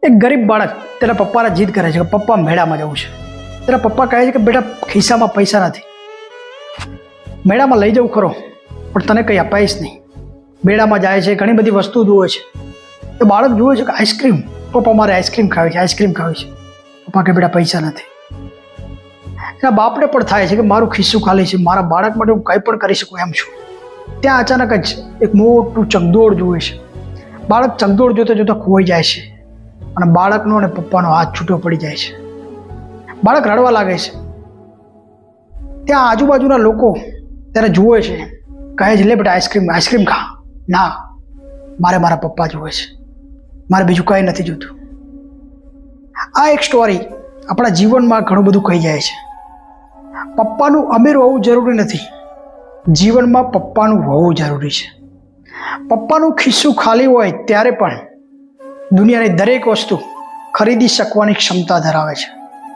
એક ગરીબ બાળક તેના પપ્પાને જીદ કરે છે કે પપ્પા મેળામાં જવું છે. તેના પપ્પા કહે છે કે બેટા ખિસ્સામાં પૈસા નથી, મેળામાં લઈ જવું ખરો પણ તને કંઈ અપાઈશ નહીં. મેળામાં જાય છે, ઘણી બધી વસ્તુ જુએ છે. તો બાળક જુએ છે કે આઈસ્ક્રીમ, પપ્પા મારે આઈસ્ક્રીમ ખાવી છે, આઈસ્ક્રીમ ખાવી છે. પપ્પા કે બેટા પૈસા નથી. એના બાપને પણ થાય છે કે મારું ખિસ્સું ખાલી છે, મારા બાળક માટે હું કંઈ પણ કરી શકું એમ છું. ત્યાં અચાનક જ એક મોટું ચકદોડ જુએ છે. બાળક ચકદોડ જોતા જોતા ખોવાઈ જાય છે અને બાળકનો અને પપ્પાનો હાથ છૂટો પડી જાય છે. બાળક રડવા લાગે છે. ત્યાં આજુબાજુના લોકો ત્યારે જુએ છે, કહે છે લે બેટા આઈસ્ક્રીમ ખા. ના, મારે મારા પપ્પા જુએ છે, મારે બીજું કંઈ નથી જોતું. આ એક સ્ટોરી આપણા જીવનમાં ઘણું બધું કહી જાય છે. પપ્પાનું અમીર હોવું જરૂરી નથી, જીવનમાં પપ્પાનું હોવું જરૂરી છે. પપ્પાનું ખિસ્સું ખાલી હોય ત્યારે પણ દુનિયાની દરેક વસ્તુ ખરીદી શકવાની ક્ષમતા ધરાવે છે.